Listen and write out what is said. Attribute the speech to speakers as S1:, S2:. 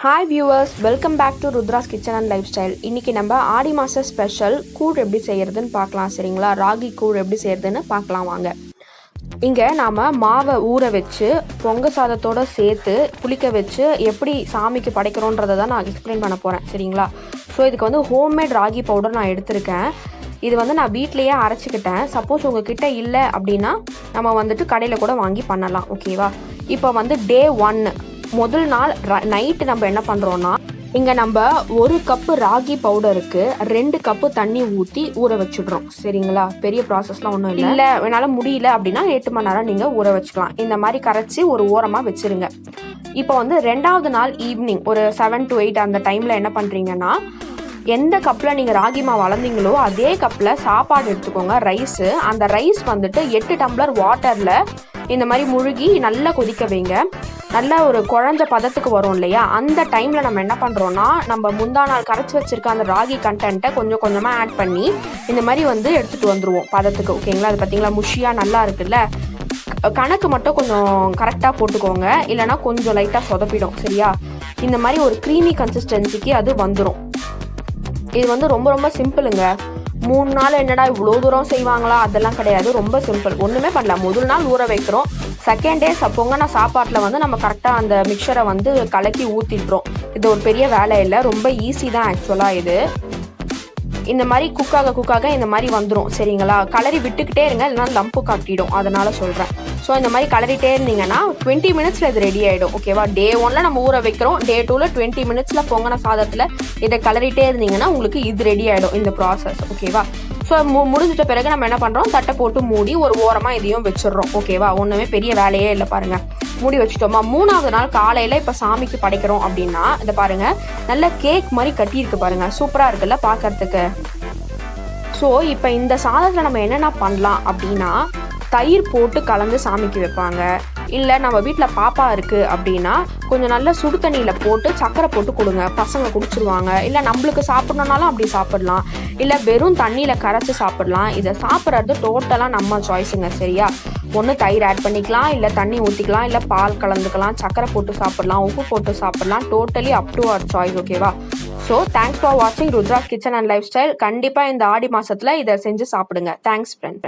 S1: Hi viewers, welcome back to Rudra's kitchen and lifestyle. இன்றைக்கி நம்ம ஆடி மாத ஸ்பெஷல் கூழ் எப்படி செய்கிறதுன்னு பார்க்கலாம். சரிங்களா? ராகி கூழ் எப்படி செய்கிறதுன்னு பார்க்கலாம் வாங்க. இங்கே நாம் மாவை ஊற வச்சு பொங்க சாதத்தோடு சேர்த்து புளிக்க வச்சு எப்படி சாமிக்கு படைக்கிறோன்றதை தான் நான் எக்ஸ்பிளைன் பண்ண போகிறேன். சரிங்களா? ஸோ இதுக்கு வந்து ஹோம்மேட் ராகி பவுடர் நான் எடுத்திருக்கேன். இது வந்து நான் வீட்லேயே அரைச்சிக்கிட்டேன். சப்போஸ் உங்ககிட்ட இல்லை அப்படின்னா நம்ம வந்துட்டு கடையில் கூட வாங்கி பண்ணலாம். ஓகேவா? இப்போ வந்து டே 1 முதல் நாள் நைட்டு நம்ம என்ன பண்ணுறோன்னா, இங்கே நம்ம 1 கப்பு ராகி பவுடருக்கு 2 கப்பு தண்ணி ஊற்றி ஊற வச்சுடுறோம். சரிங்களா? பெரிய ப்ராசஸ்லாம் ஒன்றும் இல்லை. என்னால் முடியல அப்படின்னா 8 மணி நேரம் நீங்கள் ஊற வச்சுக்கலாம். இந்த மாதிரி கரைச்சி ஒரு ஓரமாக வச்சுருங்க. இப்போ வந்து 2வது நாள் ஈவினிங் ஒரு 7 to 8 அந்த டைமில் என்ன பண்ணுறீங்கன்னா, எந்த கப்பில் நீங்கள் ராகி மாவு அளந்தீங்களோ அதே கப்பில் சாப்பாடு எடுத்துக்கோங்க, ரைஸு. அந்த ரைஸ் வந்துட்டு 8 டம்ளர் வாட்டரில் இந்த மாதிரி முழுகி நல்லா கொதிக்க வைங்க. நல்ல ஒரு குழஞ்ச பதத்துக்கு வரும் இல்லையா? அந்த டைமில் நம்ம என்ன பண்ணுறோன்னா, நம்ம முந்தா நாள் கரைச்சி வச்சுருக்க அந்த ராகி கண்டென்ட்டை கொஞ்சம் கொஞ்சமாக ஆட் பண்ணி இந்த மாதிரி வந்து எடுத்துகிட்டு வந்துடுவோம் பதத்துக்கு. ஓகேங்களா? அது பார்த்தீங்களா முஷியாக நல்லா இருக்குல்ல? கணக்கு மட்டும் கொஞ்சம் கரெக்டாக போட்டுக்கோங்க, இல்லைனா கொஞ்சம் லைட்டாக சொதப்பிடும். சரியா? இந்த மாதிரி ஒரு க்ரீமி கன்சிஸ்டன்சிக்கு அது வந்துடும். இது வந்து ரொம்ப ரொம்ப சிம்பிளுங்க. 3 நாள் என்னடா இவ்வளோ தூரம் செய்வாங்களா? அதெல்லாம் கிடையாது. ரொம்ப சிம்பிள். ஒன்றுமே பண்ணல. முதல் நாள் ஊற வைக்கிறோம். செகண்ட் டே பொங்கன சாப்பாட்டில் வந்து நம்ம கரெக்டாக அந்த மிக்சரை வந்து கலக்கி ஊற்றிடுறோம். இது ஒரு பெரிய வேலை இல்லை, ரொம்ப ஈஸி தான் ஆக்சுவலாக. இது இந்த மாதிரி குக்காக இந்த மாதிரி வந்துடும். சரிங்களா? கலரி விட்டுக்கிட்டே இருங்க, இல்லைனா லம்பு காட்டிடும். அதனால் சொல்கிறேன். ஸோ இந்த மாதிரி கலரிட்டே இருந்தீங்கன்னா 20 மினிட்ஸில் இது ரெடி ஆகிடும். ஓகேவா? டே 1 நம்ம ஊற வைக்கிறோம். டே 2 20 மினிட்ஸில் பொங்கன சாதத்தில் இதை கலரிட்டே இருந்தீங்கன்னா உங்களுக்கு இது ரெடி ஆகிடும், இந்த ப்ராசஸ். ஓகேவா? ஸோ முடிஞ்சிட்ட பிறகு நம்ம என்ன பண்ணுறோம், தட்டை போட்டு மூடி ஒரு ஓரமாக இதையும் வச்சிடுறோம். ஓகேவா? ஒன்றுமே பெரிய வேலையே இல்லை. பாருங்கள், மூடி வச்சுட்டோமா? 3வது நாள் காலையில் இப்போ சாமிக்கு படைக்கிறோம் அப்படின்னா இதை பாருங்கள், நல்ல கேக் மாதிரி கட்டியிருக்கு பாருங்கள். சூப்பராக இருக்குல்ல பார்க்கறதுக்கு? ஸோ இப்போ இந்த சாதத்தில் நம்ம என்னென்ன பண்ணலாம் அப்படின்னா, தயிர் போட்டு கலந்து சாமிக்கு வைப்பாங்க. இல்லை நம்ம வீட்டில் பாப்பா இருக்குது அப்படின்னா கொஞ்சம் நல்ல சுடு தண்ணியில் போட்டு சக்கரை போட்டு கொடுங்க, பசங்க குடிச்சிருவாங்க. இல்லை நம்மளுக்கு சாப்பிட்ணுன்னாலும் அப்படி சாப்பிடலாம், இல்லை வெறும் தண்ணியில் கரைச்சி சாப்பிடலாம். இதை சாப்பிட்றது டோட்டலாக நம்ம சாய்ஸுங்க. சரியா? ஒன்று தயிர் ஆட் பண்ணிக்கலாம், இல்லை தண்ணி ஊற்றிக்கலாம், இல்லை பால் கலந்துக்கலாம், சக்கரை போட்டு சாப்பிடலாம், உப்பு போட்டு சாப்பிடலாம். Totally up to your choice. ஓகேவா? ஸோ தேங்க்ஸ் ஃபார் வாட்சிங் Rudra's kitchen and lifestyle. கண்டிப்பாக இந்த ஆடி மாதத்தில் இதை செஞ்சு சாப்பிடுங்க. Thanks friend.